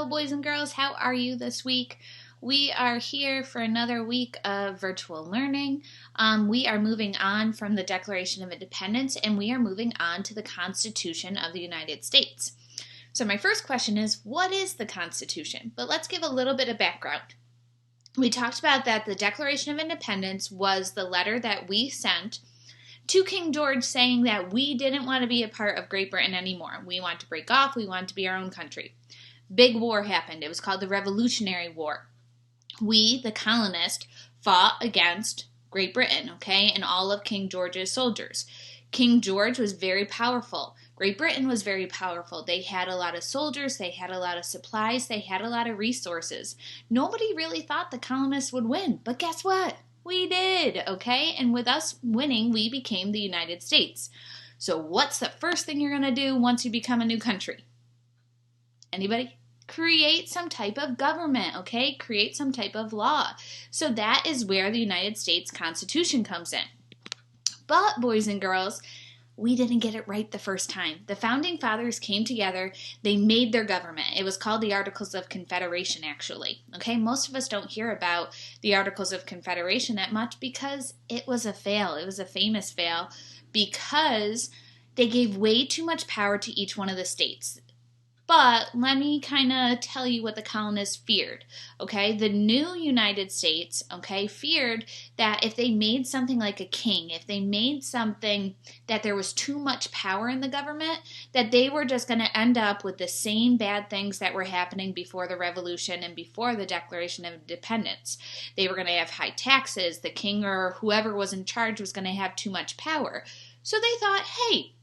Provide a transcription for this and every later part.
boys and girls. How are you this week? We are here for another week of virtual learning. We are moving on from the Declaration of Independence, and we are moving on to the Constitution of the United States. So my first question is, what is the Constitution? But let's give a little bit of background. We talked about that the Declaration of Independence was the letter that we sent to King George saying that we didn't want to be a part of Great Britain anymore. We want to break off. We want to be our own country. Big war happened. It was called the Revolutionary War. We, the colonists, fought against Great Britain, okay, and all of King George's soldiers. King George was very powerful. Great Britain was very powerful. They had a lot of soldiers. They had a lot of supplies. They had a lot of resources. Nobody really thought the colonists would win, but guess what? We did, okay? And with us winning, we became the United States. So what's the first thing you're going to do once you become a new country? Anybody? Create some type of government, okay? Create some type of law. So that is where the United States Constitution comes in. But, boys and girls, we didn't get it right the first time. The Founding Fathers came together. They made their government. It was called the Articles of Confederation, actually. Okay, most of us don't hear about the Articles of Confederation that much because it was a fail. It was a famous fail because they gave way too much power to each one of the states. But let me kind of tell you what the colonists feared, okay? The new United States, okay, feared that if they made something like a king, if they made something that there was too much power in the government, that they were just going to end up with the same bad things that were happening before the Revolution and before the Declaration of Independence. They were going to have high taxes. The king or whoever was in charge was going to have too much power. So they thought, hey,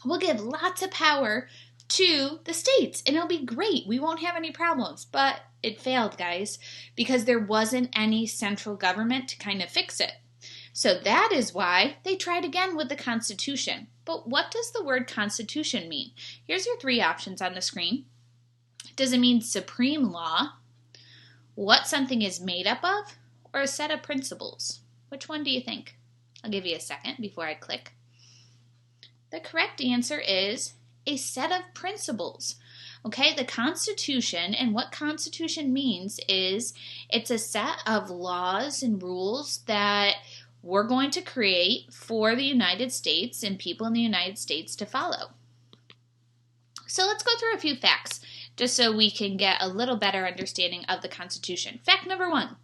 we'll give lots of power to the states and it'll be great. We won't have any problems. But it failed, guys, because there wasn't any central government to kind of fix it. So that is why they tried again with the Constitution. But what does the word Constitution mean? Here's your three options on the screen. Does it mean supreme law, what something is made up of, or a set of principles? Which one do you think? I'll give you a second before I click. The correct answer is a set of principles. Okay, the Constitution, and what Constitution means is it's a set of laws and rules that we're going to create for the United States and people in the United States to follow. So let's go through a few facts just so we can get a little better understanding of the Constitution. Fact number 1.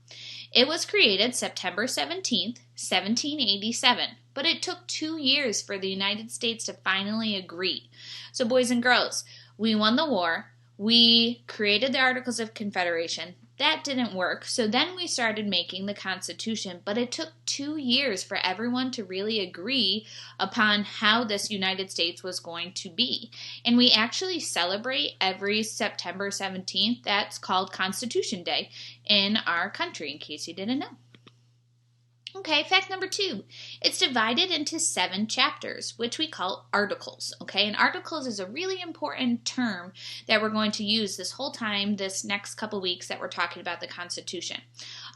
It was created September 17th, 1787, but it took 2 years for the United States to finally agree. So boys and girls, we won the war, we created the Articles of Confederation, that didn't work, so then we started making the Constitution, but it took 2 years for everyone to really agree upon how this United States was going to be. And we actually celebrate every September 17th, that's called Constitution Day in our country, in case you didn't know. Okay, fact number 2. It's divided into 7 chapters, which we call articles. Okay, and articles is a really important term that we're going to use this whole time, this next couple weeks that we're talking about the Constitution.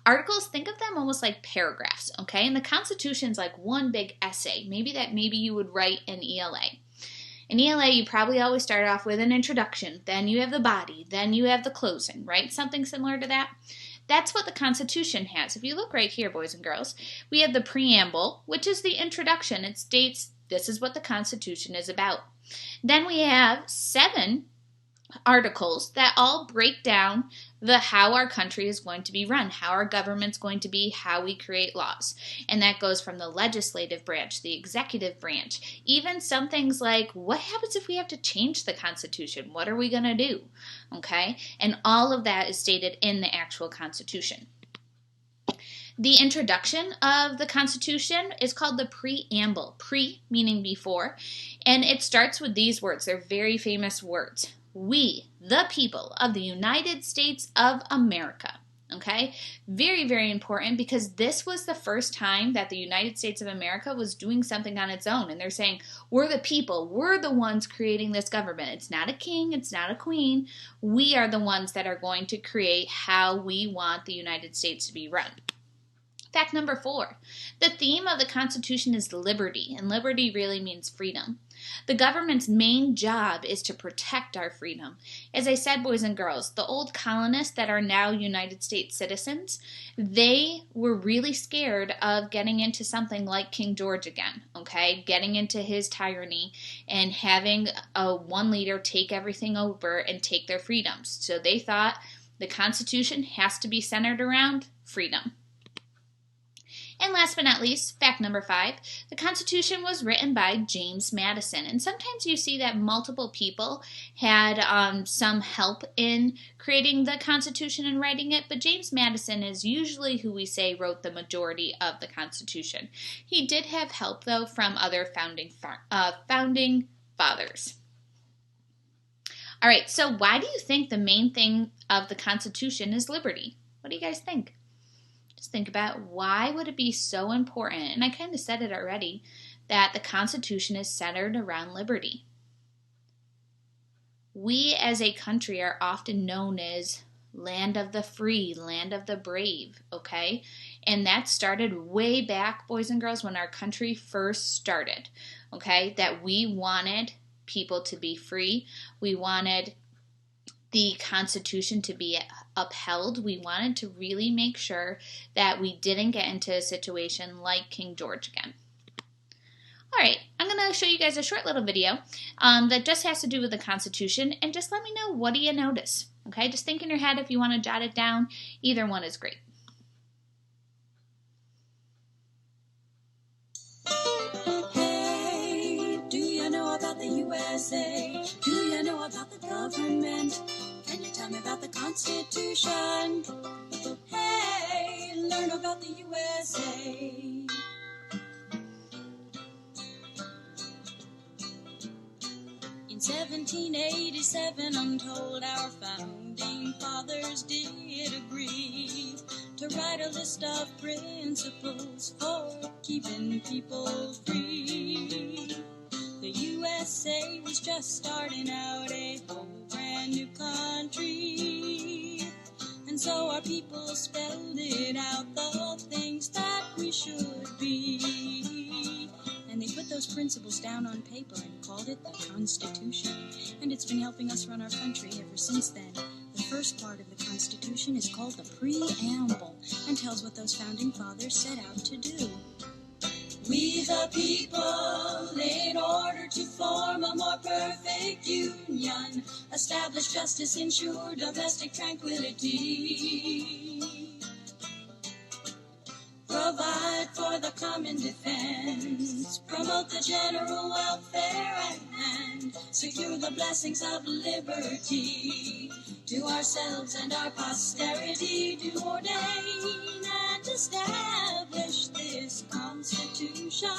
Articles, think of them almost like paragraphs, okay? And the Constitution's like one big essay, maybe you would write in ELA. In ELA, you probably always start off with an introduction, then you have the body, then you have the closing, right? Something similar to that. That's what the Constitution has. If you look right here, boys and girls, we have the preamble, which is the introduction. It states this is what the Constitution is about. Then we have 7 articles that all break down how our country is going to be run, how our government's going to be, how we create laws. And that goes from the legislative branch, the executive branch, even some things like what happens if we have to change the Constitution? What are we going to do? Okay? And all of that is stated in the actual Constitution. The introduction of the Constitution is called the preamble. Pre meaning before, and it starts with these words. They're very famous words. We, the people of the United States of America. Okay? Very, very important because this was the first time that the United States of America was doing something on its own. And they're saying, we're the people. We're the ones creating this government. It's not a king. It's not a queen. We are the ones that are going to create how we want the United States to be run. Fact number 4. The theme of the Constitution is liberty, and liberty really means freedom. The government's main job is to protect our freedom. As I said, boys and girls, the old colonists that are now United States citizens, they were really scared of getting into something like King George again, okay? Getting into his tyranny and having one leader take everything over and take their freedoms. So they thought the Constitution has to be centered around freedom. And last but not least, fact number 5, the Constitution was written by James Madison. And sometimes you see that multiple people had some help in creating the Constitution and writing it, but James Madison is usually who we say wrote the majority of the Constitution. He did have help, though, from other founding fathers. All right, so why do you think the main thing of the Constitution is liberty? What do you guys think? Just think about why would it be so important, and I kind of said it already, that the Constitution is centered around liberty. We as a country are often known as land of the free, land of the brave, okay? And that started way back, boys and girls, when our country first started, okay? That we wanted people to be free. We wanted the Constitution to be upheld. We wanted to really make sure that we didn't get into a situation like King George again. All right, I'm going to show you guys a short little video that just has to do with the Constitution, and just let me know, what do you notice? Okay, just think in your head if you want to jot it down. Either one is great. Hey, do you know about the USA? Do you know about the government? Can you tell me about the Constitution? Hey, learn about the USA. In 1787, I'm told our founding fathers did agree to write a list of principles for keeping people free. The USA was just starting out, a whole brand new country, and so our people spelled it out, the things that we should be. And they put those principles down on paper and called it the Constitution. And it's been helping us run our country ever since then. The first part of the Constitution is called the Preamble and tells what those founding fathers set out to do. We the people, in order to form a more perfect union, establish justice, ensure domestic tranquility, provide for the common defense, promote the general welfare, and secure the blessings of liberty. To ourselves and our posterity do ordain and establish this Constitution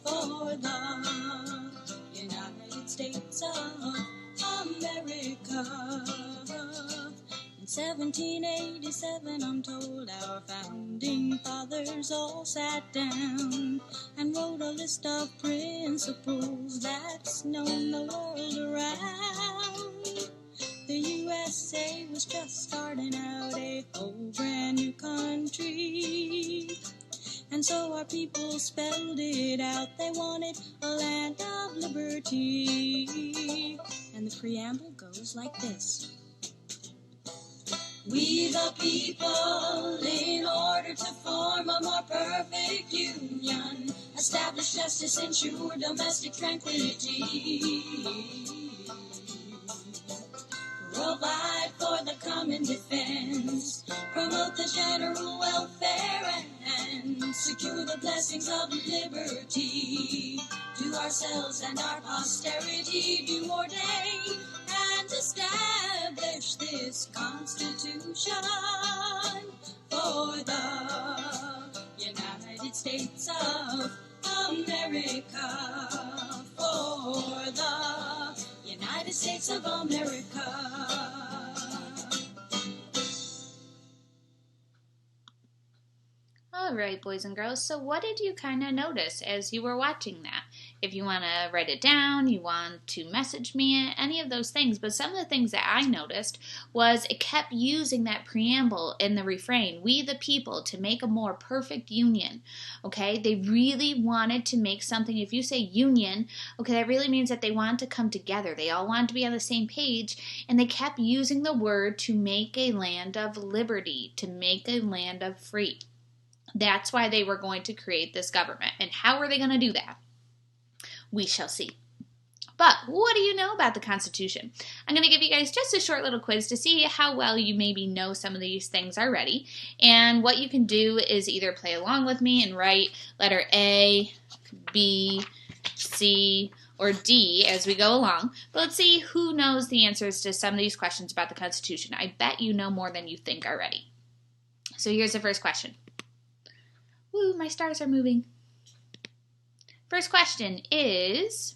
for the United States of America. In 1787, I'm told our founding fathers all sat down and wrote a list of principles that's known the world around. The USA was just starting out, a whole brand new country, and so our people spelled it out. They wanted a land of liberty, and the preamble goes like this. We the people, in order to form a more perfect union, establish justice, ensure domestic tranquility, provide for the common defense, promote the general welfare, and secure the blessings of liberty. To ourselves and our posterity do ordain and establish this Constitution for the United States of America, for the United States of America. All right, boys and girls, so what did you kind of notice as you were watching that? if you want to write it down, you want to message me, any of those things. But some of the things that I noticed was it kept using that preamble in the refrain, we the people, to make a more perfect union. Okay, they really wanted to make something. If you say union, okay, that really means that they want to come together. They all want to be on the same page, and they kept using the word to make a land of liberty, to make a land of free. That's why they were going to create this government. And how are they going to do that? We shall see. But what do you know about the Constitution? I'm going to give you guys just a short little quiz to see how well you maybe know some of these things already. And what you can do is either play along with me and write letter A, B, C, or D as we go along. But let's see who knows the answers to some of these questions about the Constitution. I bet you know more than you think already. So here's the first question. Woo, my stars are moving. First question is,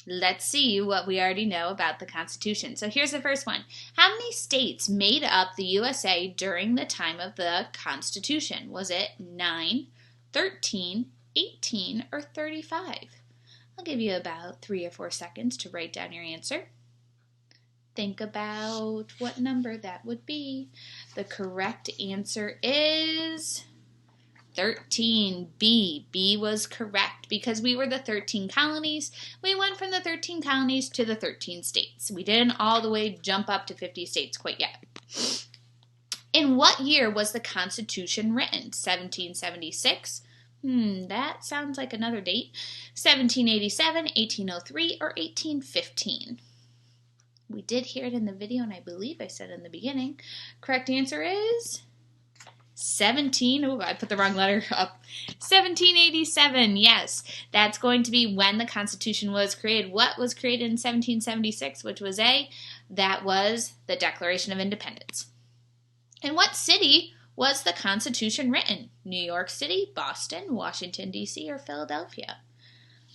let's see what we already know about the Constitution. So here's the first one. How many states made up the USA during the time of the Constitution? Was it 9, 13, 18, or 35? I'll give you about 3 or 4 seconds to write down your answer. Think about what number that would be. The correct answer is 13, B. B was correct because we were the 13 colonies. We went from the 13 colonies to the 13 states. We didn't all the way jump up to 50 states quite yet. In what year was the Constitution written? 1776? That sounds like another date. 1787, 1803, or 1815? We did hear it in the video, and I believe I said in the beginning. Correct answer is I put the wrong letter up. 1787, yes. That's going to be when the Constitution was created. What was created in 1776, which was A? That was the Declaration of Independence. In what city was the Constitution written? New York City, Boston, Washington, D.C., or Philadelphia?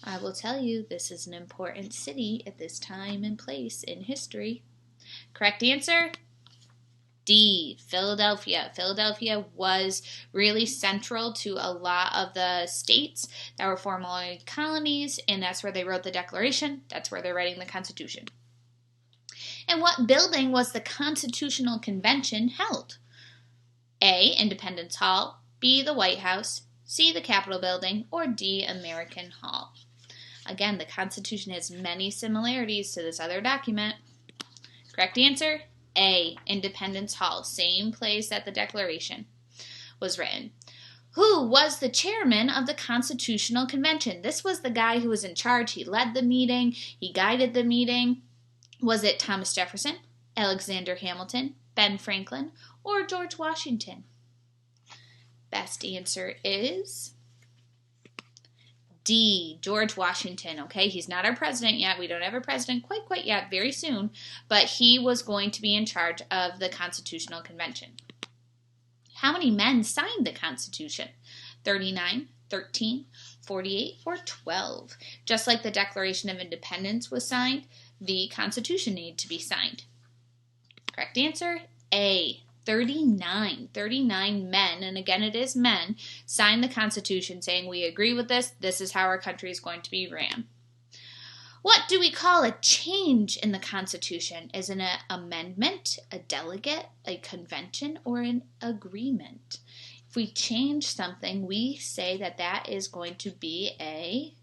I will tell you, this is an important city at this time and place in history. Correct answer? D, Philadelphia. Philadelphia was really central to a lot of the states that were formerly colonies, and that's where they wrote the Declaration. That's where they're writing the Constitution. In what building was the Constitutional Convention held? A, Independence Hall, B, the White House, C, the Capitol Building, or D, American Hall. Again, the Constitution has many similarities to this other document. Correct answer? A, Independence Hall, same place that the Declaration was written. Who was the chairman of the Constitutional Convention? This was the guy who was in charge. He led the meeting. He guided the meeting. Was it Thomas Jefferson, Alexander Hamilton, Ben Franklin, or George Washington? Best answer is D, George Washington. Okay, he's not our president yet. We don't have a president quite yet, very soon, but he was going to be in charge of the Constitutional Convention. How many men signed the Constitution? 39, 13, 48, or 12? Just like the Declaration of Independence was signed, the Constitution needed to be signed. Correct answer, A, 39. 39 men, and again it is men, signed the Constitution saying we agree with this. This is how our country is going to be ran. What do we call a change in the Constitution? Is it an amendment, a delegate, a convention, or an agreement? If we change something, we say that that is going to be a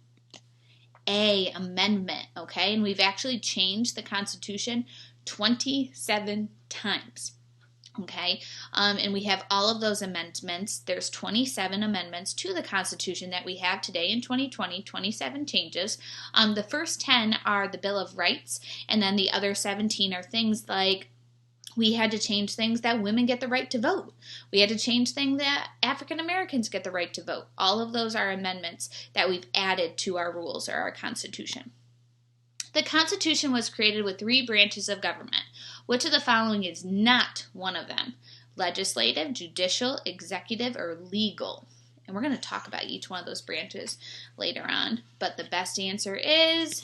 amendment, okay? And we've actually changed the Constitution 27 times. Okay, and we have all of those amendments. There's 27 amendments to the Constitution that we have today in 2020, 27 changes. The first 10 are the Bill of Rights, and then the other 17 are things like we had to change things that women get the right to vote. We had to change things that African Americans get the right to vote. All of those are amendments that we've added to our rules or our Constitution. The Constitution was created with 3 branches of government. Which of the following is not one of them? Legislative, judicial, executive, or legal? And we're going to talk about each one of those branches later on. But the best answer is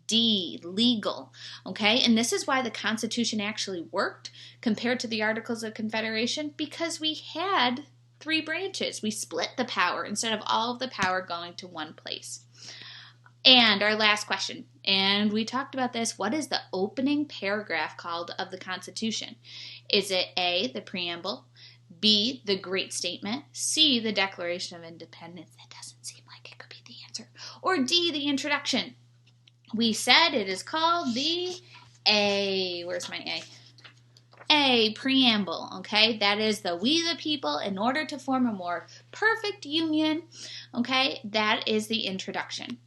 D, legal. Okay, and this is why the Constitution actually worked compared to the Articles of Confederation, because we had 3 branches. We split the power instead of all of the power going to one place. And our last question, and we talked about this, what is the opening paragraph called of the Constitution? Is it A, the preamble, B, the Great Statement, C, the Declaration of Independence? That doesn't seem like it could be the answer. Or D, the introduction? We said it is called the A. Where's my A? A, preamble, okay? That is the we the people in order to form a more perfect union, okay? That is the introduction.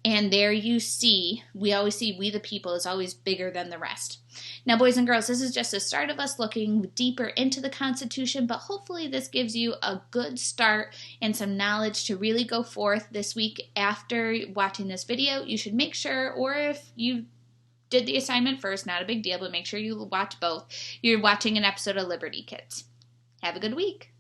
And there you see, we always see we the people is always bigger than the rest. Now, boys and girls, this is just the start of us looking deeper into the Constitution, but hopefully this gives you a good start and some knowledge to really go forth this week after watching this video. You should make sure, or if you did the assignment first, not a big deal, but make sure you watch both. You're watching an episode of Liberty Kids. Have a good week.